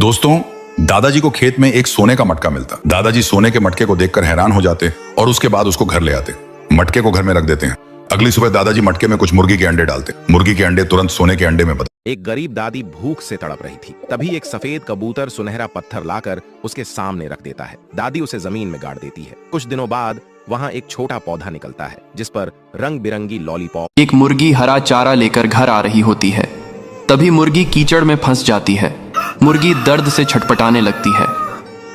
दोस्तों, दादाजी को खेत में एक सोने का मटका मिलता। दादाजी सोने के मटके को देखकर हैरान हो जाते और उसके बाद उसको घर ले आते। मटके को घर में रख देते हैं। अगली सुबह दादाजी मटके में कुछ मुर्गी के अंडे डालते। मुर्गी के अंडे तुरंत सोने के अंडे में बदल। एक गरीब दादी भूख से तड़प रही थी। तभी एक सफेद कबूतर सुनहरा पत्थर लाकर उसके सामने रख देता है। दादी उसे जमीन में गाड़ देती है। कुछ दिनों बाद वहाँ एक छोटा पौधा निकलता है जिस पर रंग बिरंगी लॉलीपॉप। एक मुर्गी हरा चारा लेकर घर आ रही होती है। तभी मुर्गी कीचड़ में फंस जाती है। मुर्गी दर्द से छटपटाने लगती है।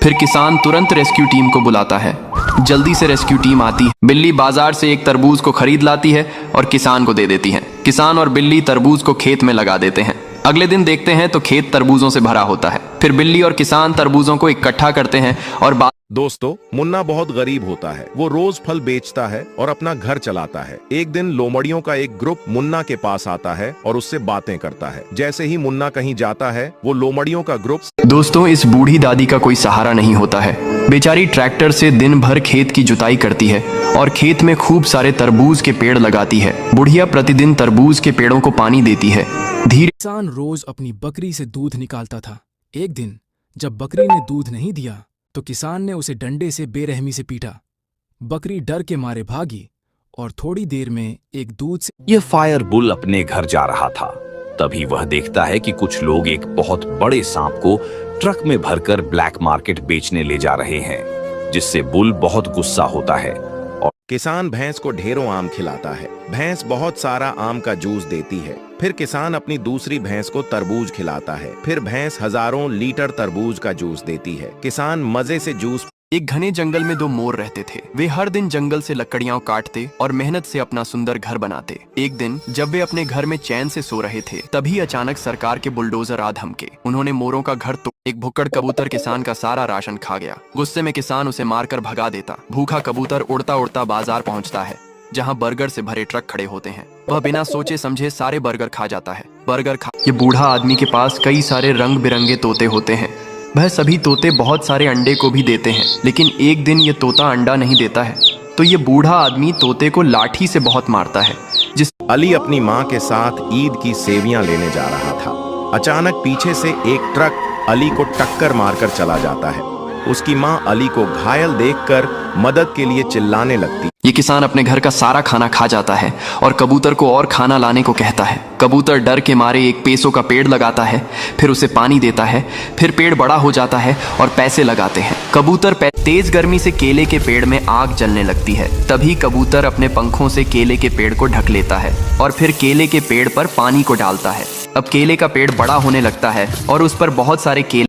फिर किसान तुरंत रेस्क्यू टीम को बुलाता है। जल्दी से रेस्क्यू टीम आती है। बिल्ली बाजार से एक तरबूज को खरीद लाती है और किसान को दे देती है। किसान और बिल्ली तरबूज को खेत में लगा देते हैं। अगले दिन देखते हैं तो खेत तरबूजों से भरा होता है। फिर बिल्ली और किसान तरबूजों को इकट्ठा करते हैं और दोस्तों, मुन्ना बहुत गरीब होता है। वो रोज फल बेचता है और अपना घर चलाता है। एक दिन लोमड़ियों का एक ग्रुप मुन्ना के पास आता है और उससे बातें करता है। जैसे ही मुन्ना कहीं जाता है, वो लोमड़ियों का ग्रुप। दोस्तों, इस बूढ़ी दादी का कोई सहारा नहीं होता है। बेचारी ट्रैक्टर से दिन भर खेत की जुताई करती है और खेत में खूब सारे तरबूज के पेड़ लगाती है। बुढ़िया प्रतिदिन तरबूज के पेड़ों को पानी देती है। किसान रोज अपनी बकरी से दूध निकालता था। एक दिन जब बकरी ने दूध नहीं दिया तो किसान ने उसे डंडे से बेरहमी से पीटा। बकरी डर के मारे भागी और थोड़ी देर में एक दूध से यह फायर बुल अपने घर जा रहा था। तभी वह देखता है कि कुछ लोग एक बहुत बड़े सांप को ट्रक में भरकर ब्लैक मार्केट बेचने ले जा रहे हैं, जिससे बुल बहुत गुस्सा होता है और किसान भैंस को ढेरों आम खिलाता है। भैंस बहुत सारा आम का जूस देती है। फिर किसान अपनी दूसरी भैंस को तरबूज खिलाता है। फिर भैंस हजारों लीटर तरबूज का जूस देती है। किसान मजे से जूस। एक घने जंगल में 2 मोर रहते थे। वे हर दिन जंगल से लकड़ियां काटते और मेहनत से अपना सुंदर घर बनाते। एक दिन जब वे अपने घर में चैन से सो रहे थे, तभी अचानक सरकार के बुलडोजर आ धमके। उन्होंने मोरों का घर तोड़। एक भुक्कड़ कबूतर किसान का सारा राशन खा गया। गुस्से में किसान उसे मारकर भगा देता। भूखा कबूतर उड़ता उड़ता बाजार पहुंचता है, जहां बर्गर से भरे ट्रक खड़े होते हैं। वह बिना सोचे समझे सारे बर्गर खा जाता है। बर्गर खा ये बूढ़ा आदमी के पास कई सारे रंग बिरंगे तोते होते हैं। वह सभी तोते बहुत सारे अंडे को भी देते हैं, लेकिन एक दिन ये तोता अंडा नहीं देता है तो ये बूढ़ा आदमी तोते को लाठी से बहुत मारता है। अली अपनी माँ के साथ ईद की सेवियां लेने जा रहा था। अचानक पीछे से एक ट्रक अली को टक्कर मारकर चला जाता है। उसकी माँ अली को घायल देखकर मदद के लिए चिल्लाने लगती। ये किसान अपने घर का सारा खाना खा जाता है और कबूतर को और खाना लाने को कहता है। कबूतर डर के मारे एक पेसों का पेड़ लगाता है, फिर उसे पानी देता है। फिर पेड़ बड़ा हो जाता है और पैसे लगाते हैं। कबूतर तेज गर्मी से केले के पेड़ में आग जलने लगती है। तभी कबूतर अपने पंखों से केले के पेड़ को ढक लेता है और फिर केले के पेड़ पर पानी को डालता है। अब केले का पेड़ बड़ा होने लगता है और उस पर बहुत सारे केले